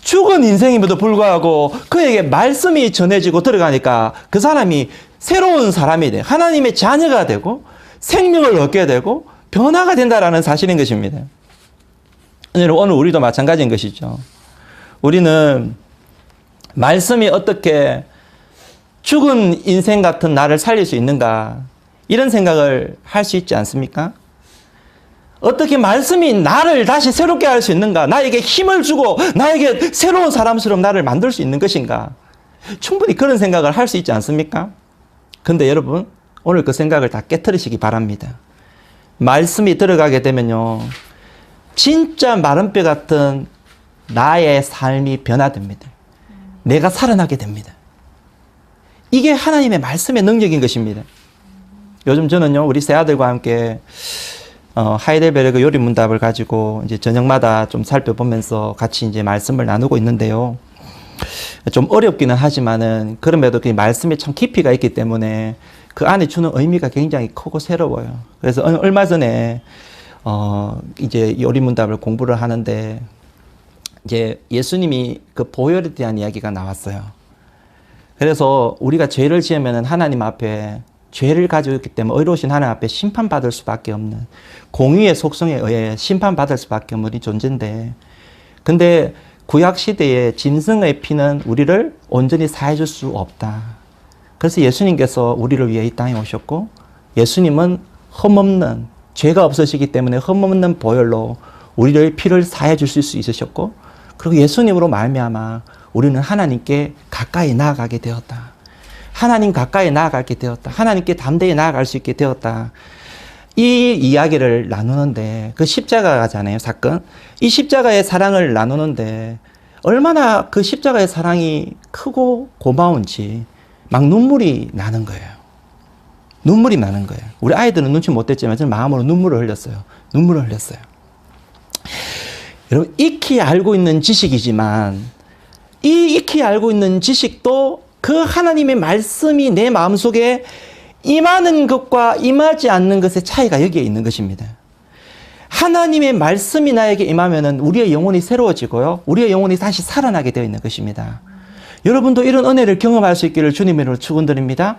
죽은 인생임에도 불구하고 그에게 말씀이 전해지고 들어가니까 그 사람이 새로운 사람이 돼. 하나님의 자녀가 되고 생명을 얻게 되고 변화가 된다라는 사실인 것입니다. 오늘 우리도 마찬가지인 것이죠. 우리는 말씀이 어떻게 죽은 인생 같은 나를 살릴 수 있는가, 이런 생각을 할 수 있지 않습니까? 어떻게 말씀이 나를 다시 새롭게 할 수 있는가, 나에게 힘을 주고 나에게 새로운 사람처럼 나를 만들 수 있는 것인가, 충분히 그런 생각을 할 수 있지 않습니까? 근데 여러분, 오늘 그 생각을 다 깨트리시기 바랍니다. 말씀이 들어가게 되면요, 진짜 마른 뼈 같은 나의 삶이 변화됩니다. 내가 살아나게 됩니다. 이게 하나님의 말씀의 능력인 것입니다. 요즘 저는요, 우리 세 아들과 함께 하이델베르그 요리 문답을 가지고 이제 저녁마다 좀 살펴보면서 같이 이제 말씀을 나누고 있는데요. 좀 어렵기는 하지만은 그럼에도 그 말씀에 참 깊이가 있기 때문에 그 안에 주는 의미가 굉장히 크고 새로워요. 그래서 얼마 전에 이제 요리 문답을 공부를 하는데 이제 예수님이 그 보혈에 대한 이야기가 나왔어요. 그래서 우리가 죄를 지으면은 하나님 앞에 죄를 가지고 있기 때문에 의로우신 하나님 앞에 심판받을 수밖에 없는, 공의의 속성에 의해 심판받을 수밖에 없는 존재인데, 근데 구약 시대에 짐승의 피는 우리를 온전히 사해줄 수 없다. 그래서 예수님께서 우리를 위해 이 땅에 오셨고, 예수님은 흠없는, 죄가 없으시기 때문에 흠없는 보혈로 우리를 피를 사해줄 수 있으셨고, 그리고 예수님으로 말미암아 우리는 하나님께 가까이 나아가게 되었다. 하나님 가까이 나아가게 되었다. 하나님께 담대히 나아갈 수 있게 되었다. 이 이야기를 나누는데, 그 십자가잖아요, 사건. 이 십자가의 사랑을 나누는데 얼마나 그 십자가의 사랑이 크고 고마운지 막 눈물이 나는 거예요. 눈물이 나는 거예요. 우리 아이들은 눈치 못 챘지만 저는 마음으로 눈물을 흘렸어요. 눈물을 흘렸어요. 여러분, 익히 알고 있는 지식이지만 이 익히 알고 있는 지식도 그 하나님의 말씀이 내 마음속에 임하는 것과 임하지 않는 것의 차이가 여기에 있는 것입니다. 하나님의 말씀이 나에게 임하면은 우리의 영혼이 새로워지고요, 우리의 영혼이 다시 살아나게 되어 있는 것입니다. 여러분도 이런 은혜를 경험할 수 있기를 주님으로 축원드립니다.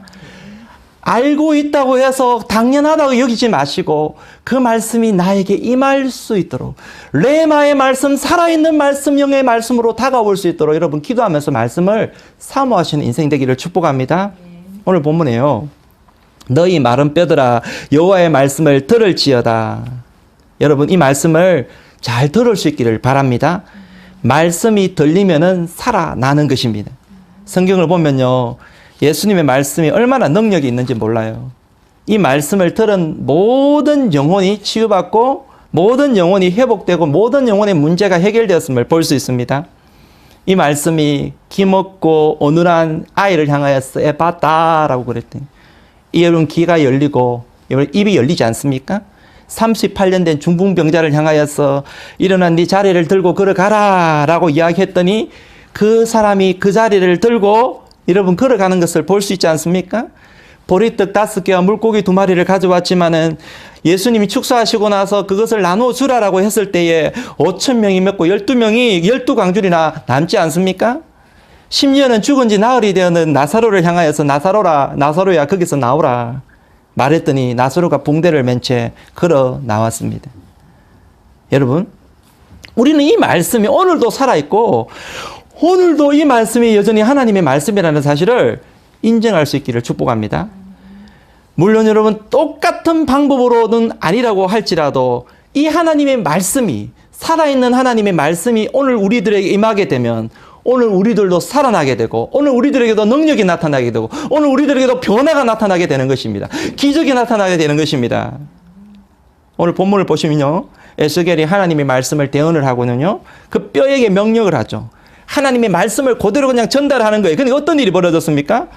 알고 있다고 해서 당연하다고 여기지 마시고 그 말씀이 나에게 임할 수 있도록, 레마의 말씀, 살아있는 말씀, 영의 말씀으로 다가올 수 있도록 여러분 기도하면서 말씀을 사모하시는 인생 되기를 축복합니다. 오늘 본문에요, 너희 마른 뼈들아 여호와의 말씀을 들을지어다. 여러분, 이 말씀을 잘 들을 수 있기를 바랍니다. 말씀이 들리면은 살아나는 것입니다. 성경을 보면요, 예수님의 말씀이 얼마나 능력이 있는지 몰라요. 이 말씀을 들은 모든 영혼이 치유받고 모든 영혼이 회복되고 모든 영혼의 문제가 해결되었음을 볼 수 있습니다. 이 말씀이 기먹고 어눌한 아이를 향하여서 에바다라고 그랬더니 여러분 귀가 열리고 여러분 입이 열리지 않습니까? 38년 된 중풍병자를 향하여서 일어난 네 자리를 들고 걸어가라 라고 이야기했더니 그 사람이 그 자리를 들고 여러분 걸어가는 것을 볼 수 있지 않습니까? 보리떡 5개와 물고기 2마리를 가져왔지만은 예수님이 축사하시고 나서 그것을 나누어 주라라고 했을 때에 5,000명이 먹고 12명이 12광줄이나 남지 않습니까? 심지어는 죽은 지 나흘이 되었는 나사로를 향하여서 나사로야 거기서 나오라 말했더니 나사로가 붕대를 맨 채 걸어 나왔습니다. 여러분, 우리는 이 말씀이 오늘도 살아있고 오늘도 이 말씀이 여전히 하나님의 말씀이라는 사실을 인정할 수 있기를 축복합니다. 물론 여러분 똑같은 방법으로는 아니라고 할지라도 이 하나님의 말씀이 살아있는 하나님의 말씀이 오늘 우리들에게 임하게 되면 오늘 우리들도 살아나게 되고 오늘 우리들에게도 능력이 나타나게 되고 오늘 우리들에게도 변화가 나타나게 되는 것입니다. 기적이 나타나게 되는 것입니다. 오늘 본문을 보시면요, 에스겔이 하나님의 말씀을 대언을 하고는요 그 뼈에게 명령을 하죠. 하나님의 말씀을 그대로 그냥 전달하는 거예요. 근데 어떤 일이 벌어졌습니까?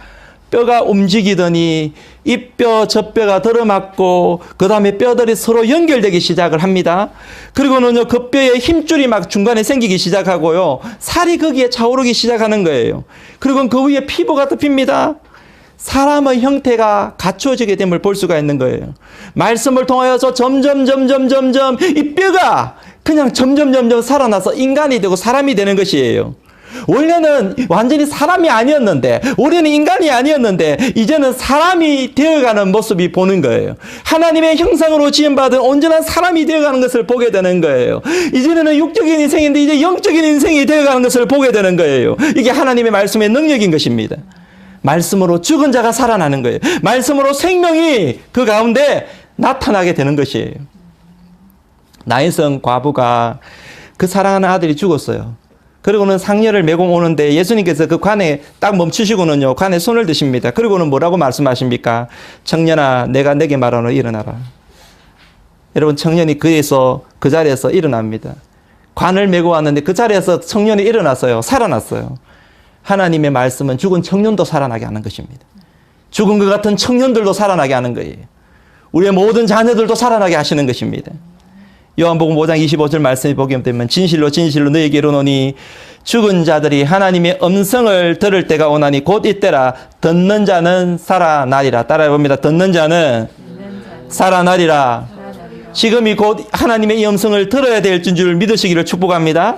뼈가 움직이더니 이 뼈 저 뼈가 들어맞고 그 다음에 뼈들이 서로 연결되기 시작을 합니다. 그리고는요 그 뼈에 힘줄이 막 중간에 생기기 시작하고요 살이 거기에 차오르기 시작하는 거예요. 그리고 그 위에 피부가 덮입니다. 사람의 형태가 갖추어지게 됨을 볼 수가 있는 거예요. 말씀을 통하여서 점점 이 뼈가 그냥 점점 살아나서 인간이 되고 사람이 되는 것이에요. 원래는 완전히 사람이 아니었는데, 원래는 인간이 아니었는데 이제는 사람이 되어가는 모습이 보는 거예요. 하나님의 형상으로 지음받은 온전한 사람이 되어가는 것을 보게 되는 거예요. 이제는 육적인 인생인데 이제 영적인 인생이 되어가는 것을 보게 되는 거예요. 이게 하나님의 말씀의 능력인 것입니다. 말씀으로 죽은 자가 살아나는 거예요. 말씀으로 생명이 그 가운데 나타나게 되는 것이에요. 나인성 과부가 그 사랑하는 아들이 죽었어요. 그리고는 상녀를 메고 오는데 예수님께서 그 관에 딱 멈추시고는요 관에 손을 드십니다. 그리고는 뭐라고 말씀하십니까? 청년아, 내가 내게 말하노 일어나라. 여러분, 청년이 그 자리에서 일어납니다. 관을 메고 왔는데 그 자리에서 청년이 일어났어요. 살아났어요. 하나님의 말씀은 죽은 청년도 살아나게 하는 것입니다. 죽은 것 같은 청년들도 살아나게 하는 거예요. 우리의 모든 자녀들도 살아나게 하시는 것입니다. 요한복음 5장 25절 말씀이 보게 되면 진실로 너희에게 이르노니 죽은 자들이 하나님의 음성을 들을 때가 오나니 곧 이때라. 듣는 자는 살아나리라. 따라해봅니다. 듣는 자는 살아나리라. 지금이 곧 하나님의 이 음성을 들어야 될 줄 믿으시기를 축복합니다.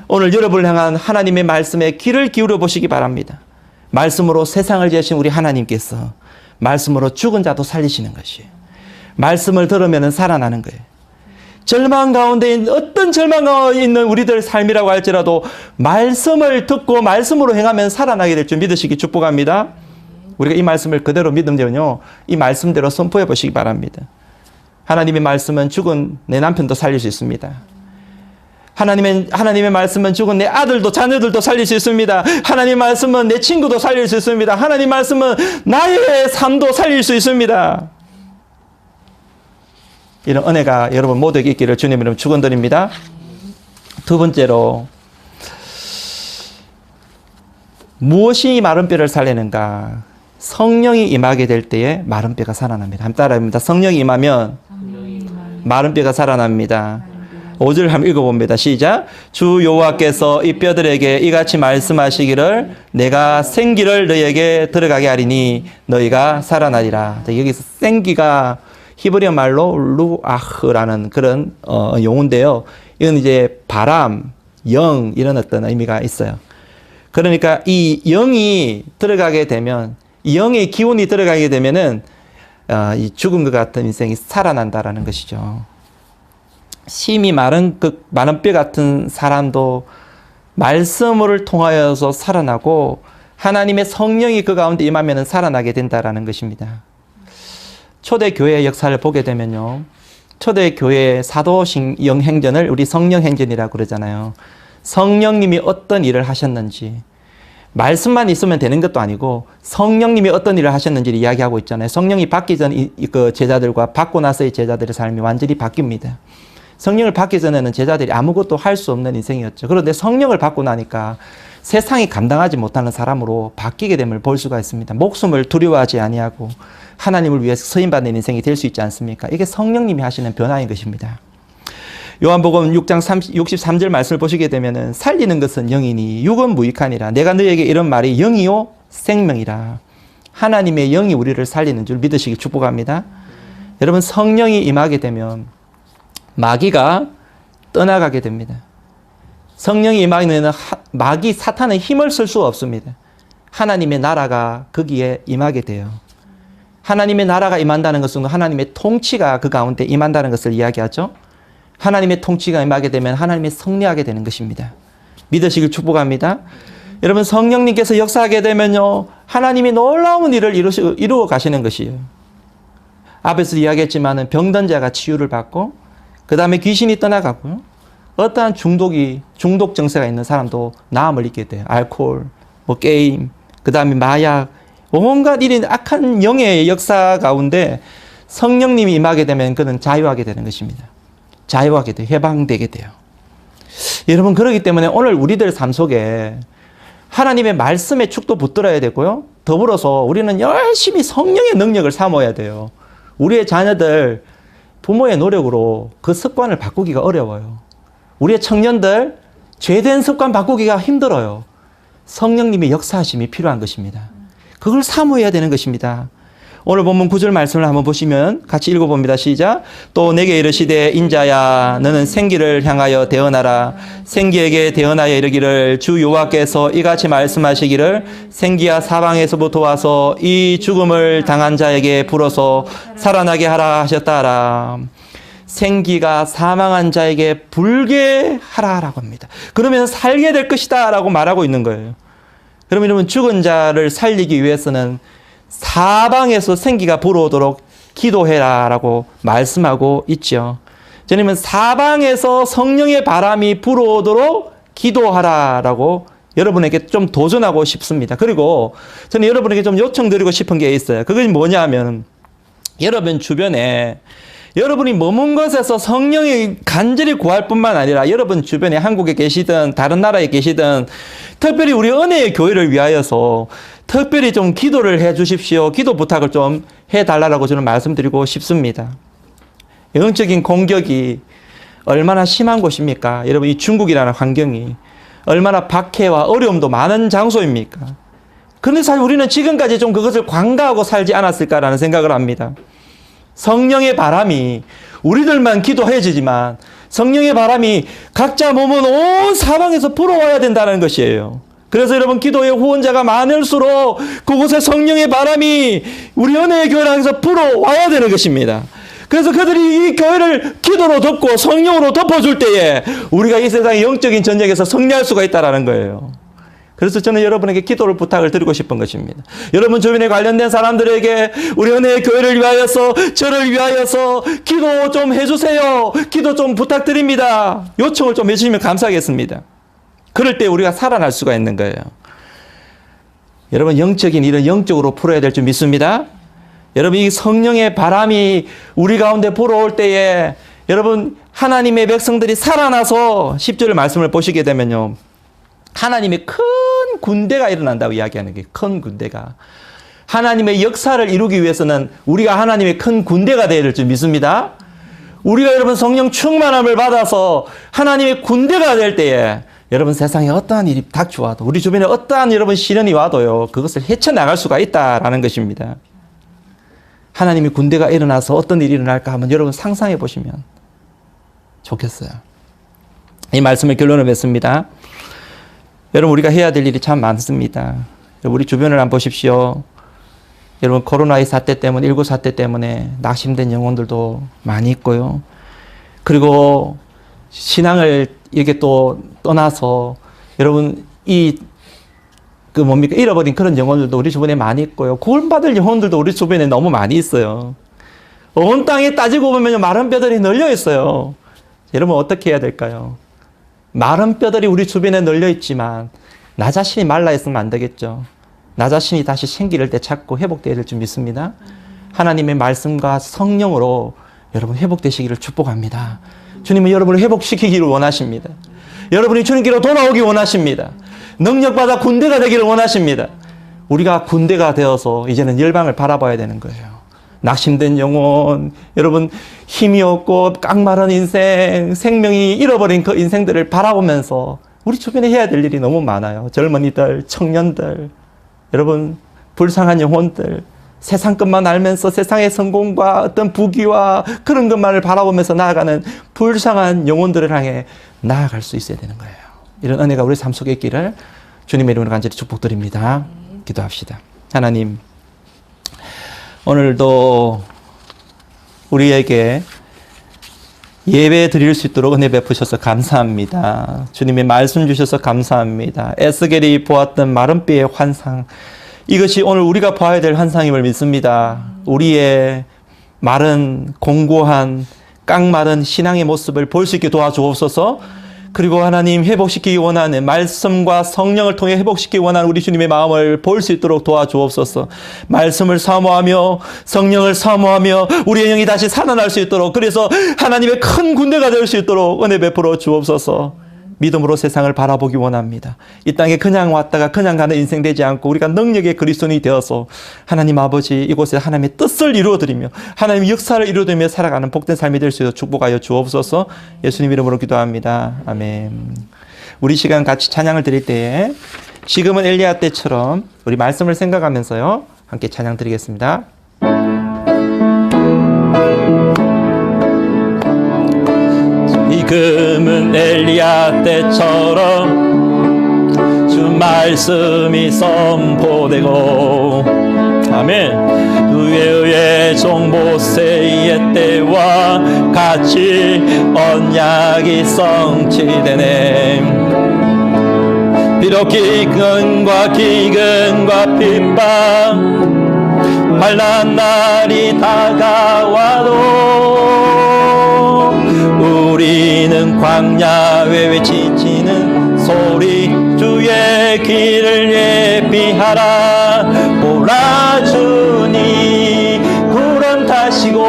오늘 여러분을 향한 하나님의 말씀에 귀를 기울여 보시기 바랍니다. 말씀으로 세상을 지으신 우리 하나님께서 말씀으로 죽은 자도 살리시는 것이에요. 말씀을 들으면 살아나는 거예요. 절망 가운데 어떤 절망 가운데 있는 우리들 삶이라고 할지라도 말씀을 듣고 말씀으로 행하면 살아나게 될 줄 믿으시기 축복합니다. 우리가 이 말씀을 그대로 믿으면요 이 말씀대로 선포해 보시기 바랍니다. 하나님의 말씀은 죽은 내 남편도 살릴 수 있습니다. 하나님의 말씀은 죽은 내 아들도 자녀들도 살릴 수 있습니다. 하나님의 말씀은 내 친구도 살릴 수 있습니다. 하나님의 말씀은 나의 삶도 살릴 수 있습니다. 이런 은혜가 여러분 모두에게 있기를 주님 이름으로 축원드립니다. 두 번째로, 무엇이 마른 뼈를 살리는가? 성령이 임하게 될 때에 마른 뼈가 살아납니다. 한번 따라합니다. 성령이 임하면 마른 뼈가 살아납니다. 5절 한번 읽어봅니다. 시작. 주 여호와께서 이 뼈들에게 이같이 말씀하시기를 내가 생기를 너희에게 들어가게 하리니 너희가 살아나리라. 여기서 생기가 히브리어 말로 루아흐라는 그런 용어인데요. 이건 이제 바람, 영 이런 어떤 의미가 있어요. 그러니까 이 영이 들어가게 되면, 이 영의 기운이 들어가게 되면은 이 죽은 것 같은 인생이 살아난다라는 것이죠. 심히 마른 뼈 같은 사람도 말씀을 통하여서 살아나고 하나님의 성령이 그 가운데 임하면 살아나게 된다라는 것입니다. 초대교회의 역사를 보게 되면요, 초대교회의 사도령 행전을 우리 성령 행전이라고 그러잖아요. 성령님이 어떤 일을 하셨는지, 말씀만 있으면 되는 것도 아니고 성령님이 어떤 일을 하셨는지를 이야기하고 있잖아요. 성령이 받기 전 그 제자들과 받고 나서의 제자들의 삶이 완전히 바뀝니다. 성령을 받기 전에는 제자들이 아무것도 할 수 없는 인생이었죠. 그런데 성령을 받고 나니까 세상이 감당하지 못하는 사람으로 바뀌게 됨을 볼 수가 있습니다. 목숨을 두려워하지 아니하고 하나님을 위해서 서임받는 인생이 될 수 있지 않습니까? 이게 성령님이 하시는 변화인 것입니다. 요한복음 6장 63절 말씀을 보시게 되면은 살리는 것은 영이니 육은 무익하니라. 내가 너에게 이런 말이 영이요 생명이라. 하나님의 영이 우리를 살리는 줄 믿으시기 축복합니다. 여러분 성령이 임하게 되면 마귀가 떠나가게 됩니다. 성령이 임하면 마귀 사탄은 힘을 쓸 수 없습니다. 하나님의 나라가 거기에 임하게 돼요. 하나님의 나라가 임한다는 것은 하나님의 통치가 그 가운데 임한다는 것을 이야기하죠. 하나님의 통치가 임하게 되면 하나님이 승리하게 되는 것입니다. 믿으시길 축복합니다. 여러분 성령님께서 역사하게 되면요 하나님이 놀라운 일을 이루어 가시는 것이에요. 앞에서 이야기했지만 병든 자가 치유를 받고 그 다음에 귀신이 떠나가고요. 어떠한 중독 증세가 있는 사람도 나음을 입게 돼요. 알코올, 게임, 그 다음에 마약, 온갖 일인 악한 영의 역사 가운데 성령님이 임하게 되면 그는 자유하게 되는 것입니다. 자유하게 돼요. 해방되게 돼요. 여러분 그렇기 때문에 오늘 우리들 삶 속에 하나님의 말씀의 축도 붙들어야 되고요. 더불어서 우리는 열심히 성령의 능력을 삼아야 돼요. 우리의 자녀들 부모의 노력으로 그 습관을 바꾸기가 어려워요. 우리의 청년들 죄된 습관 바꾸기가 힘들어요. 성령님의 역사하심이 필요한 것입니다. 그걸 사모해야 되는 것입니다. 오늘 본문 9절 말씀을 한번 보시면 같이 읽어봅니다. 시작. 또 내게 이르시되 인자야 너는 생기를 향하여 대언하라. 생기에게 대언하여 이르기를 주 여호와께서 이같이 말씀하시기를 생기야 사방에서부터 와서 이 죽음을 당한 자에게 불어서 살아나게 하라 하셨다 하라. 생기가 사망한 자에게 불게 하라라고 합니다. 그러면 살게 될 것이다 라고 말하고 있는 거예요. 그러면 여러분 죽은 자를 살리기 위해서는 사방에서 생기가 불어오도록 기도해라 라고 말씀하고 있죠. 저는 사방에서 성령의 바람이 불어오도록 기도하라 라고 여러분에게 좀 도전하고 싶습니다. 그리고 저는 여러분에게 좀 요청드리고 싶은 게 있어요. 그게 뭐냐 하면 여러분 주변에 여러분이 머문 곳에서 성령이 간절히 구할 뿐만 아니라 여러분 주변에 한국에 계시든 다른 나라에 계시든 특별히 우리 은혜의 교회를 위하여서 특별히 좀 기도를 해 주십시오. 기도 부탁을 좀 해달라고 저는 말씀드리고 싶습니다. 영적인 공격이 얼마나 심한 곳입니까? 여러분 이 중국이라는 환경이 얼마나 박해와 어려움도 많은 장소입니까? 그런데 사실 우리는 지금까지 좀 그것을 관가하고 살지 않았을까라는 생각을 합니다. 성령의 바람이 우리들만 기도해지지만 성령의 바람이 각자 몸은 온 사방에서 불어와야 된다는 것이에요. 그래서 여러분 기도의 후원자가 많을수록 그곳에 성령의 바람이 우리 은혜의 교회를 향해서 불어와야 되는 것입니다. 그래서 그들이 이 교회를 기도로 덮고 성령으로 덮어줄 때에 우리가 이 세상의 영적인 전쟁에서 승리할 수가 있다는 거예요. 그래서 저는 여러분에게 기도를 부탁을 드리고 싶은 것입니다. 여러분 주변에 관련된 사람들에게 우리 은혜의 교회를 위하여서 저를 위하여서 기도 좀 해주세요. 기도 좀 부탁드립니다. 요청을 좀 해주시면 감사하겠습니다. 그럴 때 우리가 살아날 수가 있는 거예요. 여러분 영적인 일은 영적으로 풀어야 될 줄 믿습니다. 여러분 이 성령의 바람이 우리 가운데 불어올 때에 여러분 하나님의 백성들이 살아나서 10절 말씀을 보시게 되면요. 하나님의 큰 군대가 일어난다고 이야기하는 게 큰 군대가. 하나님의 역사를 이루기 위해서는 우리가 하나님의 큰 군대가 되어야 될 줄 믿습니다. 우리가 여러분 성령 충만함을 받아서 하나님의 군대가 될 때에 여러분 세상에 어떠한 일이 닥쳐와도 우리 주변에 어떠한 여러분 시련이 와도요. 그것을 헤쳐나갈 수가 있다라는 것입니다. 하나님의 군대가 일어나서 어떤 일이 일어날까 한번 여러분 상상해 보시면 좋겠어요. 이 말씀의 결론을 맺습니다. 여러분 우리가 해야 될 일이 참 많습니다. 우리 주변을 한번 보십시오. 여러분 코로나의 사태 때문에 19 사태 때문에 낙심된 영혼들도 많이 있고요. 그리고 신앙을 이렇게 또 떠나서 여러분 잃어버린 그런 영혼들도 우리 주변에 많이 있고요. 구원받을 영혼들도 우리 주변에 너무 많이 있어요. 온 땅에 따지고 보면 마른 뼈들이 널려 있어요. 여러분 어떻게 해야 될까요? 마른 뼈들이 우리 주변에 널려 있지만 나 자신이 말라 있으면 안 되겠죠. 나 자신이 다시 생기를 되찾고 회복되어야 될 줄 믿습니다. 하나님의 말씀과 성령으로 여러분 회복되시기를 축복합니다. 주님은 여러분을 회복시키기를 원하십니다. 여러분이 주님께로 돌아오기 원하십니다. 능력받아 군대가 되기를 원하십니다. 우리가 군대가 되어서 이제는 열방을 바라봐야 되는 거예요. 낙심된 영혼, 여러분 힘이 없고 깡마른 인생, 생명이 잃어버린 그 인생들을 바라보면서 우리 주변에 해야 될 일이 너무 많아요. 젊은이들, 청년들, 여러분 불쌍한 영혼들, 세상 것만 알면서 세상의 성공과 어떤 부귀와 그런 것만을 바라보면서 나아가는 불쌍한 영혼들을 향해 나아갈 수 있어야 되는 거예요. 이런 은혜가 우리 삶 속에 있기를 주님의 이름으로 간절히 축복드립니다. 기도합시다. 하나님, 오늘도 우리에게 예배 드릴 수 있도록 은혜 베푸셔서 감사합니다. 주님의 말씀 주셔서 감사합니다. 에스겔이 보았던 마른뼈의 환상, 이것이 오늘 우리가 봐야 될 환상임을 믿습니다. 우리의 마른 공고한 깡마른 신앙의 모습을 볼 수 있게 도와주옵소서. 그리고 하나님 회복시키기 원하는 말씀과 성령을 통해 회복시키기 원하는 우리 주님의 마음을 볼 수 있도록 도와주옵소서. 말씀을 사모하며 성령을 사모하며 우리의 영이 다시 살아날 수 있도록, 그래서 하나님의 큰 군대가 될 수 있도록 은혜 베풀어 주옵소서. 믿음으로 세상을 바라보기 원합니다. 이 땅에 그냥 왔다가 그냥 가는 인생 되지 않고 우리가 능력의 그리스도인이 되어서 하나님 아버지 이곳에 하나님의 뜻을 이루어드리며 하나님의 역사를 이루어드리며 살아가는 복된 삶이 될 수 있도록 축복하여 주옵소서. 예수님 이름으로 기도합니다. 아멘. 우리 시간 같이 찬양을 드릴 때에 지금은 엘리야 때처럼 우리 말씀을 생각하면서요 함께 찬양 드리겠습니다. 지금은 엘리야 때처럼 주 말씀이 선포되고, 아멘. 주의 의의 종 모세의 때와 같이 언약이 성취되네. 비록 기근과 핍박 환난 날이 다가와도 우리는 광야에 외치는 소리, 주의 길을 예비하라. 보라 주니 구름 타시고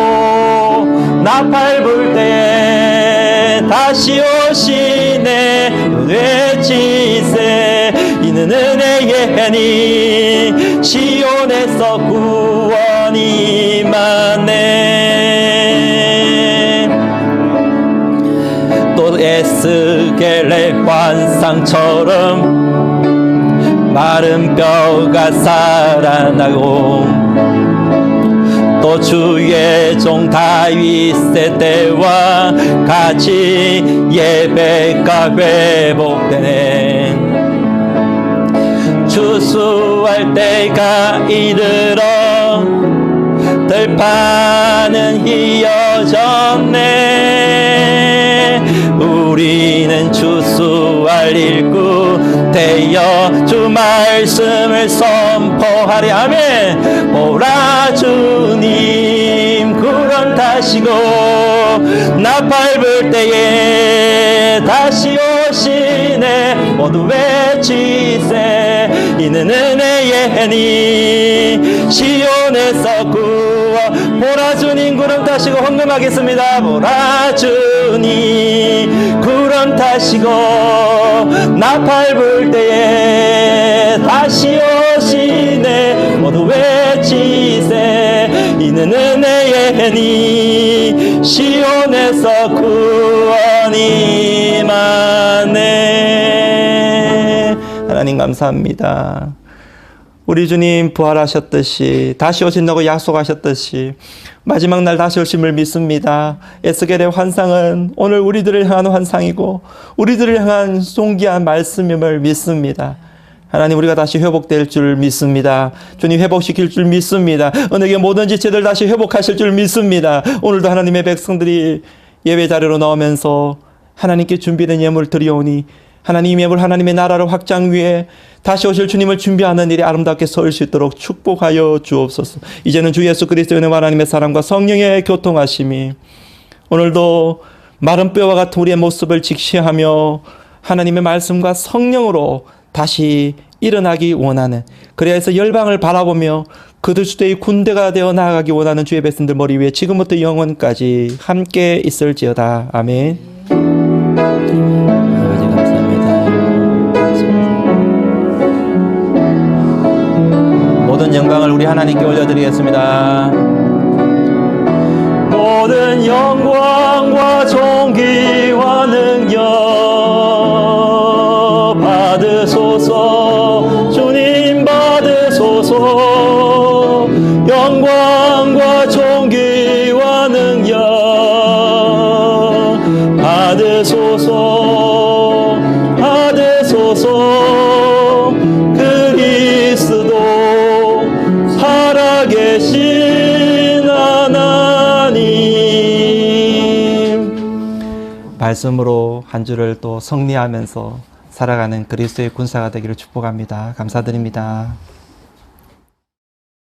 나팔 불 때에 다시 오시네. 외치세 이는 은혜의 해니 시온에서 구원이 임하네. 또 에스겔의 환상처럼 마른 뼈가 살아나고, 또 주의 종 다윗의 때와 같이 예배가 회복되네. 추수할 때가 이르러 들판은 휘어졌네. 우리는 추수할 일꾼 되어 주 말씀을 선포하리. 아멘. 보라 주님 구름 타시고 나팔 불 때에 다시 오시네. 모두 외치세 이는 은혜의 해니 시온에서 구원. 보라 주님 구름 타시고 헌금하겠습니다. 보라 주님 구름 타시고 나팔 불 때에 다시 오시네. 모두 외치세 이는 은혜의 해니 시온에서 구원이 임하네. 하나님 감사합니다. 우리 주님 부활하셨듯이 다시 오신다고 약속하셨듯이 마지막 날 다시 오심을 믿습니다. 에스겔의 환상은 오늘 우리들을 향한 환상이고 우리들을 향한 존귀한 말씀임을 믿습니다. 하나님, 우리가 다시 회복될 줄 믿습니다. 주님 회복시킬 줄 믿습니다. 어느게 모든 지체들 다시 회복하실 줄 믿습니다. 오늘도 하나님의 백성들이 예배 자리로 나오면서 하나님께 준비된 예물을 드리오니 하나님 예물 하나님의 나라를 확장 위해 다시 오실 주님을 준비하는 일이 아름답게 서일 수 있도록 축복하여 주옵소서. 이제는 주 예수 그리스도의 은혜와 하나님의 사랑과 성령의 교통하심이 오늘도 마른 뼈와 같은 우리의 모습을 직시하며 하나님의 말씀과 성령으로 다시 일어나기 원하는, 그래서 열방을 바라보며 그리스도의 군대가 되어 나아가기 원하는 주의 백성들 머리 위에 지금부터 영원까지 함께 있을지어다. 아멘. 아버지 감사합니다. 모든 영광을 우리 하나님께 올려드리겠습니다. 모든 영광과 존귀와 능력 받으소서. 주님 받으소서. 영광과 존귀와 능력 받으소서. 받으소서. 그리스도 살아계신 하나님, 말씀으로 한 주를 또 성리하면서 살아가는 그리스도의 군사가 되기를 축복합니다. 감사드립니다.